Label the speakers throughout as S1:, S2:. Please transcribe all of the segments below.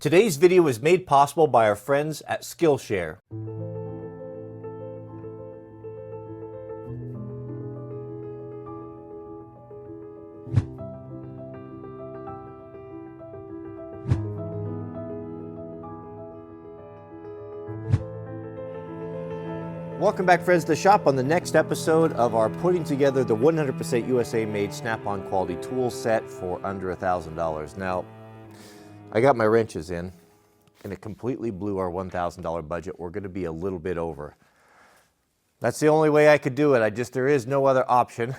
S1: Today's video is made possible by our friends at Skillshare. Welcome back, friends, to the shop on the next episode of our putting together the 100% USA made snap-on quality tool set for under $1,000. Now, I got my wrenches in, and it completely blew our $1,000 budget. We're going to be a little bit over. That's the only way I could do it. There is no other option.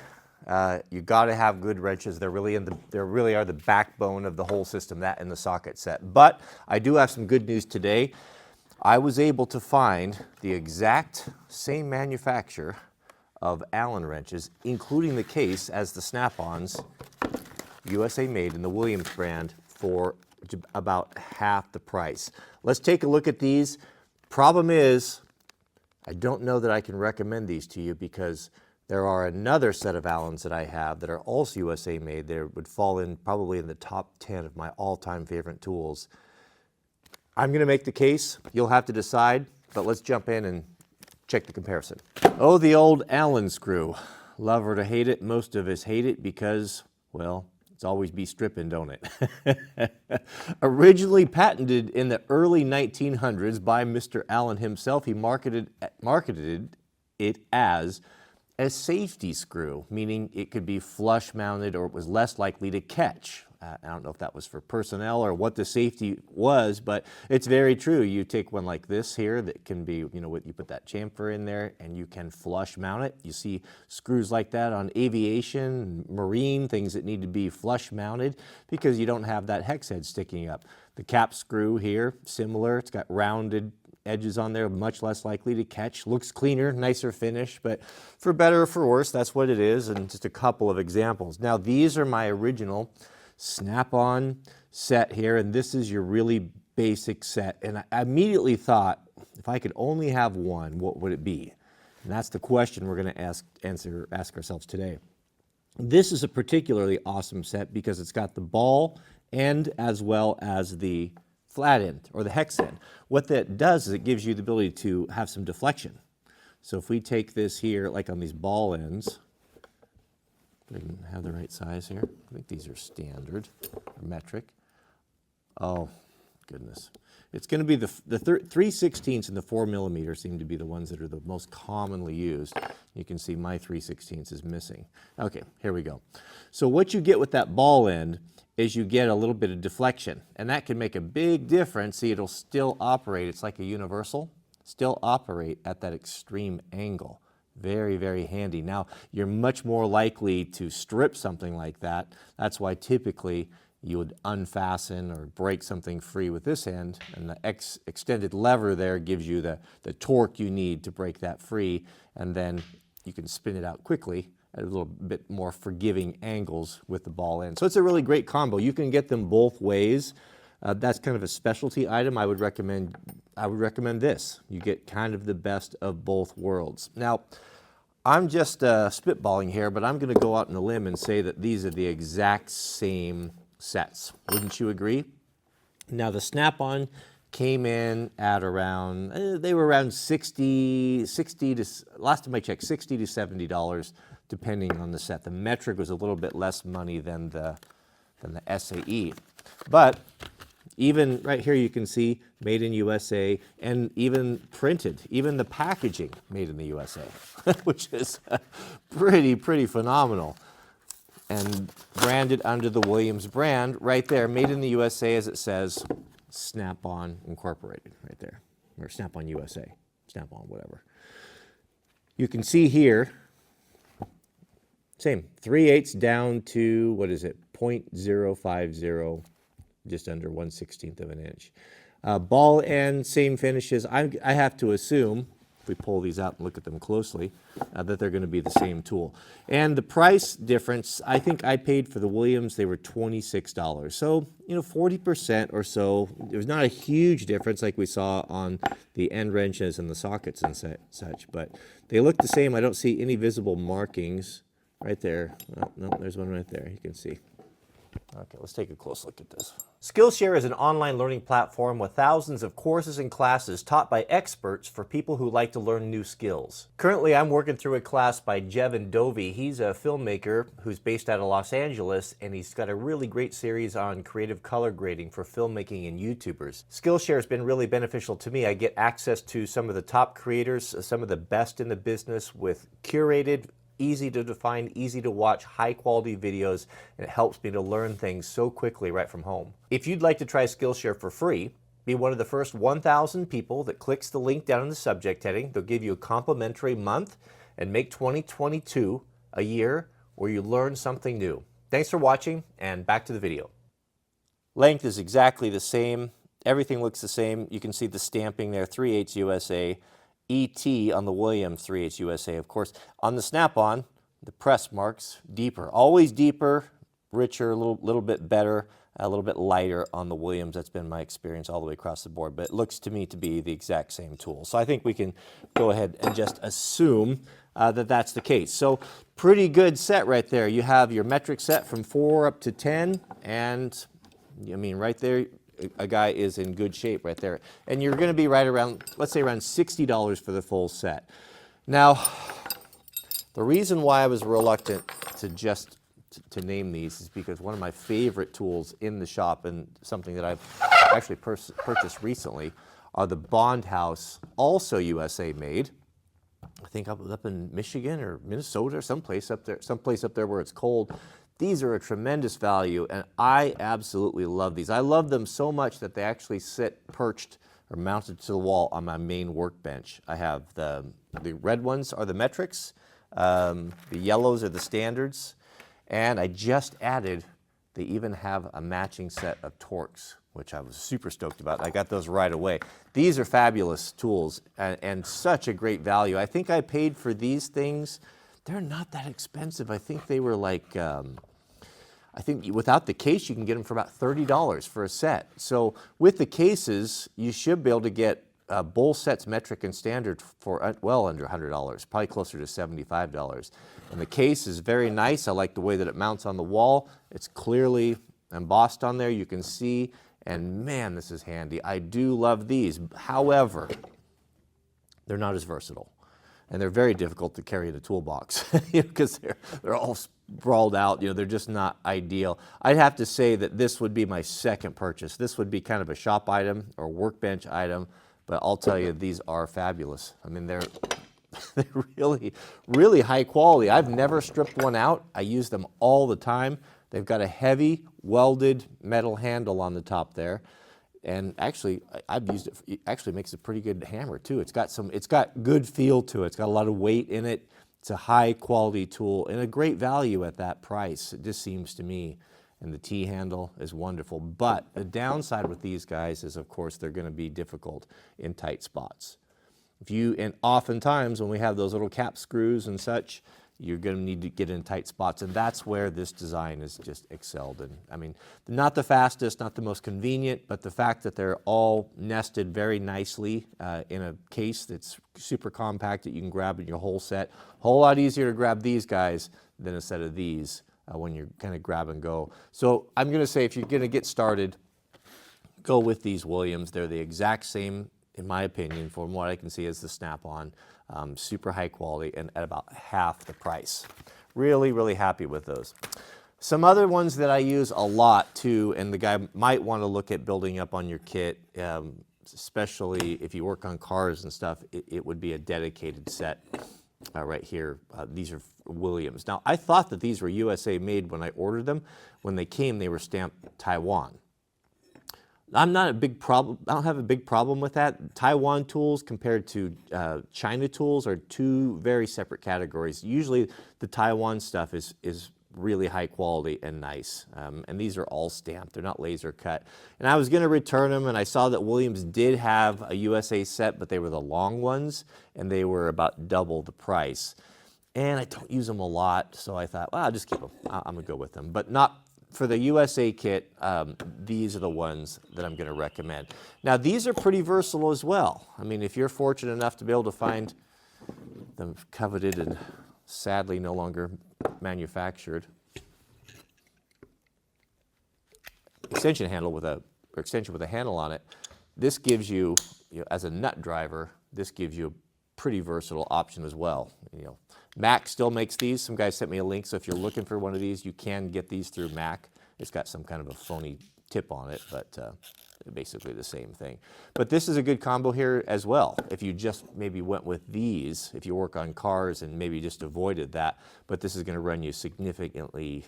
S1: You got to have good wrenches. They really are the backbone of the whole system, that and the socket set. But I do have some good news today. I was able to find the exact same manufacturer of Allen wrenches, including the case as the snap-ons, USA made in the Williams brand, for about half the price. Let's take a look at these. Problem is, I don't know that I can recommend these to you because there are another set of Allens that I have that are also USA made. They would fall in probably in the top 10 of my all-time favorite tools. I'm going to make the case. You'll have to decide, but let's jump in and check the comparison. Oh, the old Allen screw. Love or to hate it, most of us hate it because, well, it's always be stripping, don't it? Originally patented in the early 1900s by Mr. Allen himself, he marketed it as a safety screw, meaning it could be flush mounted or it was less likely to catch. I don't know if that was for personnel or what the safety was, but it's very true. You take one like this here that can be, you put that chamfer in there and you can flush mount it. You see screws like that on aviation, marine, things that need to be flush mounted because you don't have that hex head sticking up. The cap screw here, similar. It's got rounded edges on there, much less likely to catch. Looks cleaner, nicer finish, but for better or for worse, that's what it is, and just a couple of examples. Now, these are my original snap-on set here, and this is your really basic set. And I immediately thought, if I could only have one, what would it be? And that's the question we're going to ask ourselves today. This is a particularly awesome set because it's got the ball end as well as the flat end or the hex end. What that does is it gives you the ability to have some deflection. So if we take this here, like on these ball ends, I can have the right size here. I think these are standard or metric. Oh, goodness. It's going to be the 3/16 and the 4 millimeter seem to be the ones that are the most commonly used. You can see my 3/16 is missing. Okay, here we go. So what you get with that ball end is you get a little bit of deflection, and that can make a big difference. See, it'll still operate. It's like a universal. Still operate at that extreme angle. Very, very handy. Now, you're much more likely to strip something like that. That's why typically you would unfasten or break something free with this end, and the extended lever there gives you the torque you need to break that free, and then you can spin it out quickly at a little bit more forgiving angles with the ball end. So it's a really great combo. You can get them both ways. That's kind of a specialty item. I would recommend this. You get kind of the best of both worlds. Now, I'm just spitballing here, but I'm going to go out on a limb and say that these are the exact same sets. Wouldn't you agree? Now, the snap-on came in at around, they were around last time I checked, $60 to $70, depending on the set. The metric was a little bit less money than the SAE. But even right here you can see made in USA, and even printed, even the packaging made in the USA, which is pretty phenomenal. And branded under the Williams brand right there, made in the USA, as it says, Snap-on Incorporated right there, or Snap-on USA, Snap-on whatever. You can see here, same, 3/8 down to, what is it, 0.050, just under 1/16 of an inch. Ball end, same finishes. I have to assume, if we pull these out and look at them closely, that they're going to be the same tool. And the price difference, I think I paid for the Williams, they were $26. So, 40% or so. There's not a huge difference like we saw on the end wrenches and the sockets and such, but they look the same. I don't see any visible markings right there. Oh, no, there's one right there, you can see. Okay, let's take a close look at this. Skillshare is an online learning platform with thousands of courses and classes taught by experts for people who like to learn new skills. Currently, I'm working through a class by Jevin Dovey. He's a filmmaker who's based out of Los Angeles, and he's got a really great series on creative color grading for filmmaking and YouTubers. Skillshare has been really beneficial to me. I get access to some of the top creators, some of the best in the business with curated, easy to define, easy to watch, high quality videos, and it helps me to learn things so quickly right from home. If you'd like to try Skillshare for free, be one of the first 1,000 people that clicks the link down in the subject heading. They'll give you a complimentary month and make 2022 a year where you learn something new. Thanks for watching, and back to the video. Length is exactly the same. Everything looks the same. You can see the stamping there, 3/8 USA. ET on the Williams 3/8 USA, of course. On the Snap-on, the press marks deeper, always deeper, richer, a little bit better, a little bit lighter on the Williams. That's been my experience all the way across the board, but it looks to me to be the exact same tool. So I think we can go ahead and just assume that that's the case. So pretty good set right there. You have your metric set from 4 up to 10, and I mean right there, a guy is in good shape right there. And you're going to be right around, let's say around $60 for the full set. Now, the reason why I was reluctant to just to name these is because one of my favorite tools in the shop, and something that I've actually purchased recently, are the Bond House, also USA made. I think up in Michigan or Minnesota or someplace up there where it's cold. These are a tremendous value, and I absolutely love these. I love them so much that they actually sit perched or mounted to the wall on my main workbench. I have the red ones are the metrics, the yellows are the standards, and I just added, they even have a matching set of Torques, which I was super stoked about. I got those right away. These are fabulous tools and such a great value. I think I paid for these things, they're not that expensive. I think they were like, I think without the case, you can get them for about $30 for a set. So with the cases, you should be able to get both sets, metric and standard, for well under $100, probably closer to $75. And the case is very nice. I like the way that it mounts on the wall. It's clearly embossed on there. You can see, and man, this is handy. I do love these. However, they're not as versatile. And they're very difficult to carry in a toolbox because they're all sprawled out. They're just not ideal. I'd have to say that this would be my second purchase. This would be kind of a shop item or workbench item, but I'll tell you, these are fabulous. I mean, they're really, really high quality. I've never stripped one out. I use them all the time. They've got a heavy welded metal handle on the top there. And actually, I've used it. It actually makes a pretty good hammer too. It's got good feel to it. It's got a lot of weight in it. It's a high quality tool and a great value at that price. It just seems to me. And the T-handle is wonderful. But the downside with these guys is, of course, they're going to be difficult in tight spots. And oftentimes when we have those little cap screws and such, you're going to need to get in tight spots, and that's where this design is just excelled. And I mean, not the fastest, not the most convenient, but the fact that they're all nested very nicely in a case that's super compact that you can grab in your whole set. A whole lot easier to grab these guys than a set of these when you're kind of grab and go. So I'm going to say, if you're going to get started, go with these Williams. They're the exact same, in my opinion, from what I can see, as the Snap-on. Super high quality and at about half the price. Really, really happy with those. Some other ones that I use a lot too, and the guy might want to look at building up on your kit, especially if you work on cars and stuff, it would be a dedicated set right here. These are Williams. Now, I thought that these were USA made when I ordered them. When they came, they were stamped Taiwan. I'm not a big problem. I don't have a big problem with that. Taiwan tools compared to China tools are two very separate categories. Usually the Taiwan stuff is really high quality and nice. And these are all stamped. They're not laser cut. And I was going to return them, and I saw that Williams did have a USA set, but they were the long ones, and they were about double the price. And I don't use them a lot, so I thought, well, I'll just keep them. I'm going to go with them. But not for the USA kit, these are the ones that I'm going to recommend. Now, these are pretty versatile as well. I mean, if you're fortunate enough to be able to find them coveted and sadly no longer manufactured, extension handle with a, or extension with a handle on it. This gives you, as a nut driver, this gives you a pretty versatile option as well. Mac still makes these. Some guys sent me a link, so if you're looking for one of these, you can get these through Mac. It's got some kind of a phony tip on it, but basically the same thing. But this is a good combo here as well. If you just maybe went with these, if you work on cars and maybe just avoided that, but this is going to run you significantly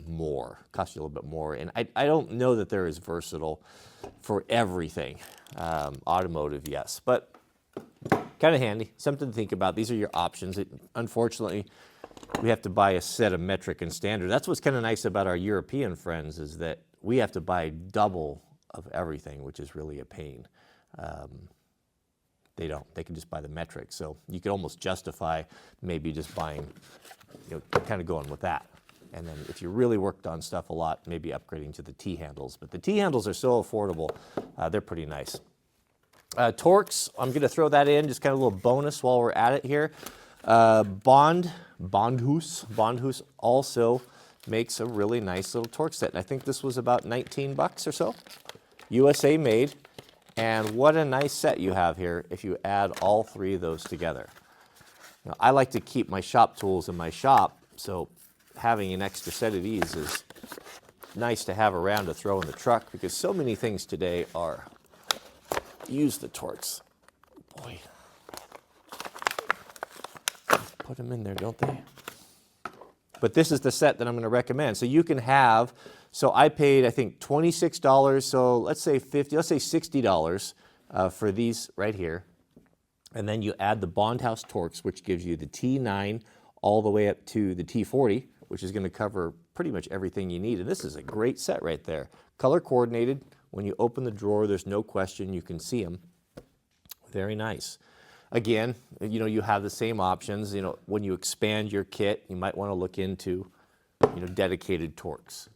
S1: more, cost you a little bit more. And I don't know that they're as versatile for everything. Automotive, yes, but kind of handy, something to think about. These are your options. Unfortunately, we have to buy a set of metric and standard. That's what's kind of nice about our European friends, is that we have to buy double of everything, which is really a pain. They don't. They can just buy the metric. So you could almost justify maybe just buying, kind of going with that. And then if you really worked on stuff a lot, maybe upgrading to the T-handles. But the T-handles are so affordable. They're pretty nice. Torx, I'm going to throw that in, just kind of a little bonus while we're at it here. Bondhus also makes a really nice little Torx set. And I think this was about 19 bucks or so. USA made. And what a nice set you have here if you add all three of those together. Now, I like to keep my shop tools in my shop, so having an extra set of these is nice to have around to throw in the truck, because so many things today are use the Torx. Boy, put them in there, don't they? But this is the set that I'm going to recommend. So you can have, so I paid, I think, $26, so let's say $60 for these right here. And then you add the Bondhouse Torx, which gives you the T9 all the way up to the T40, which is going to cover pretty much everything you need. And this is a great set right there. Color coordinated. When you open the drawer, there's no question you can see them. Very nice. Again, you have the same options. When you expand your kit, you might want to look into, dedicated Torx.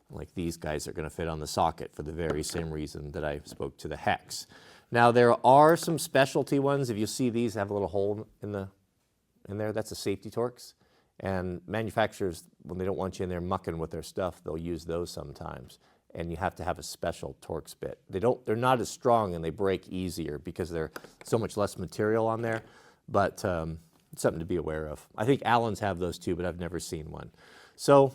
S1: Like these guys are going to fit on the socket for the very same reason that I spoke to the hex. Now there are some specialty ones. If you see these have a little hole in there, that's a safety Torx. And manufacturers, when they don't want you in there mucking with their stuff, they'll use those sometimes. And you have to have a special Torx bit. They're not as strong and they break easier because there's so much less material on there, but it's something to be aware of. I think Allen's have those too, but I've never seen one. So,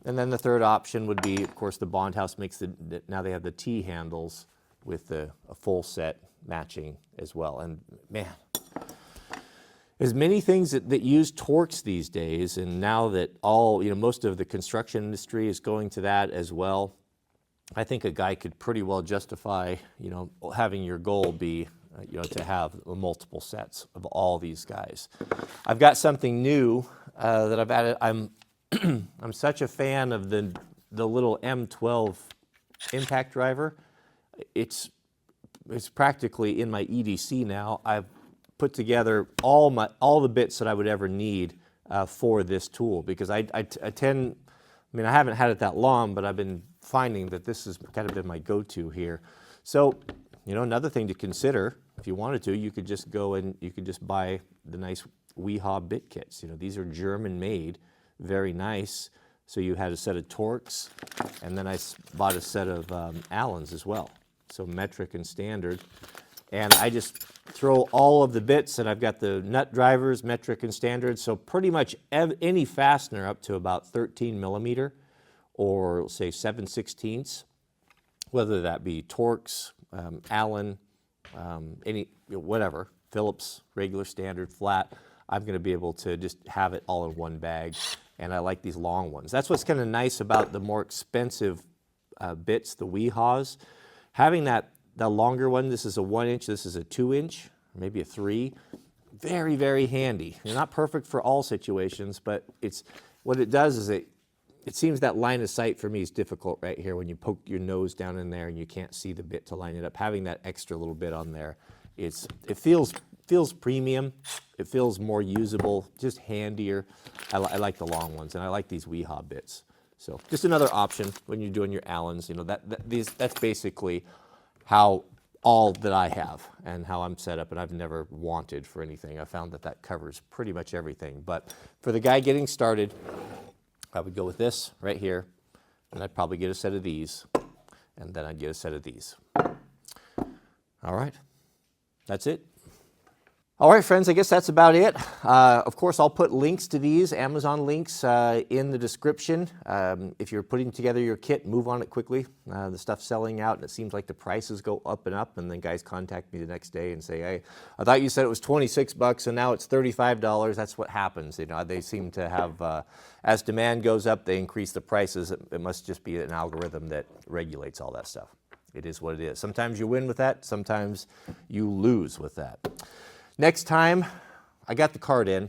S1: and then the third option would be, of course, the Bondhouse makes now they have the T handles with a full set matching as well. And man, as many things that use Torx these days, and now that most of the construction industry is going to that as well, I think a guy could pretty well justify, having your goal be, to have multiple sets of all these guys. I've got something new that I've added. I'm such a fan of the little M12 impact driver. It's practically in my EDC now. I've put together all the bits that I would ever need for this tool, because I haven't had it that long, but I've been finding that this has kind of been my go-to here. So, another thing to consider, if you wanted to, you could just go and you could just buy the nice WeHa bit kits. These are German made, very nice. So you had a set of Torx, and then I bought a set of Allen's as well. So metric and standard. And I just throw all of the bits, and I've got the nut drivers, metric and standard. So pretty much any fastener up to about 13 millimeter, or say 7/16, whether that be Torx, Allen, whatever, Phillips, regular, standard, flat, I'm going to be able to just have it all in one bag. And I like these long ones. That's what's kind of nice about the more expensive bits, the WeHas. Having the longer one, this is a 1 inch, this is a 2 inch, maybe a 3. Very, very handy. They're not perfect for all situations, but what it does is it seems that line of sight for me is difficult right here when you poke your nose down in there and you can't see the bit to line it up. Having that extra little bit on there, it feels premium. It feels more usable, just handier. I like the long ones, and I like these WeHa bits. So just another option when you're doing your Allens. That's basically all that I have and how I'm set up, and I've never wanted for anything. I found that covers pretty much everything. But for the guy getting started, I would go with this right here, and I'd probably get a set of these. and then I'd get a set of these. All right, that's it. All right, friends, I guess that's about it. Of course, I'll put links to these, Amazon links, in the description. If you're putting together your kit, move on it quickly. The stuff's selling out, and it seems like the prices go up, and then guys contact me the next day and say, hey, I thought you said it was 26 bucks, and now it's $35. That's what happens. You know, they seem to have, as demand goes up, they increase the prices. It must just be an algorithm that regulates all that stuff. It is what it is. Sometimes you win with that. Sometimes you lose with that. Next time, I got the cart in.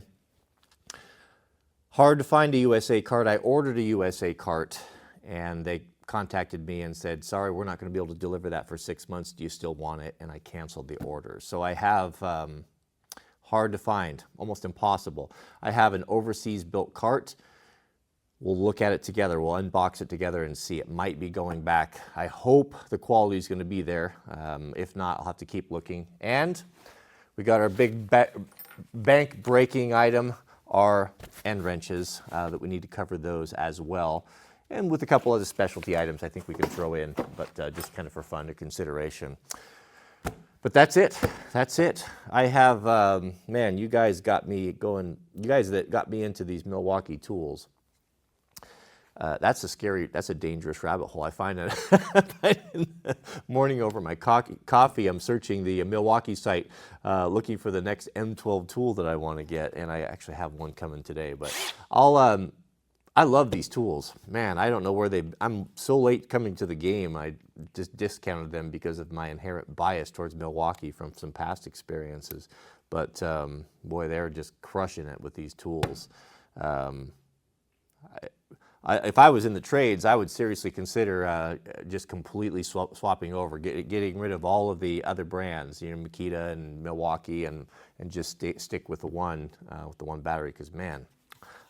S1: Hard to find a USA cart. I ordered a USA cart, and they contacted me and said, sorry, we're not going to be able to deliver that for 6 months. Do you still want it? And I canceled the order. So I have, hard to find, almost impossible. I have an overseas built cart. We'll look at it together. We'll unbox it together and see. It might be going back. I hope the quality is going to be there. If not, I'll have to keep looking. And we got our big bank breaking item, our end wrenches, that we need to cover those as well. And with a couple other specialty items I think we can throw in, but just kind of for fun or consideration. But that's it. That's it. I have, man, you guys got me going. You guys that got me into these Milwaukee tools. That's a dangerous rabbit hole. I find that in the morning over my coffee, I'm searching the Milwaukee site, looking for the next M12 tool that I want to get, and I actually have one coming today. But I love these tools. Man, I don't know where I'm so late coming to the game. I just discounted them because of my inherent bias towards Milwaukee from some past experiences. But boy, they're just crushing it with these tools. If I was in the trades, I would seriously consider just completely swapping over, getting rid of all of the other brands, you know, Makita and Milwaukee, and just stick with the one battery. Because man,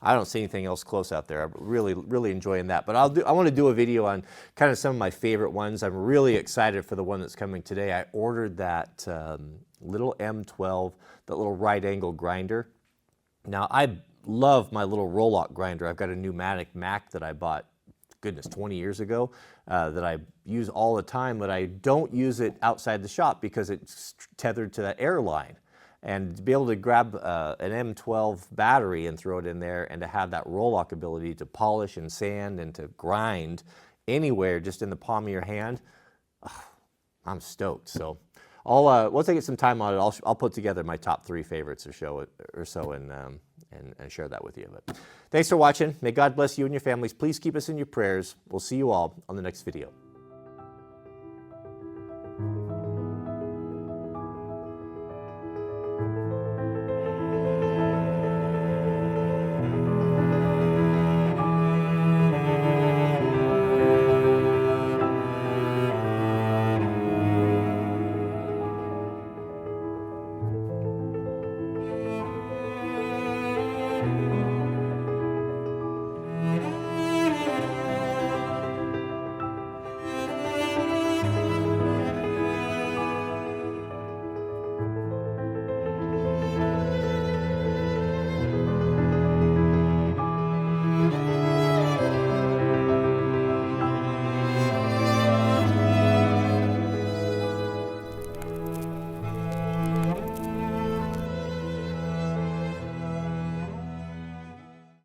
S1: I don't see anything else close out there. I'm really enjoying that. But I want to do a video on kind of some of my favorite ones. I'm really excited for the one that's coming today. I ordered that little M12, that little right angle grinder. Now I love my little roll-lock grinder. I've got a pneumatic Mac that I bought, goodness, 20 years ago, that I use all the time, but I don't use it outside the shop because it's tethered to that air line. And to be able to grab an M12 battery and throw it in there, and to have that roll-lock ability to polish and sand and to grind anywhere just in the palm of your hand, I'm stoked. So once I get some time on it, I'll put together my top 3 favorites or so and share that with you. But thanks for watching. May God bless you and your families. Please keep us in your prayers. We'll see you all on the next video.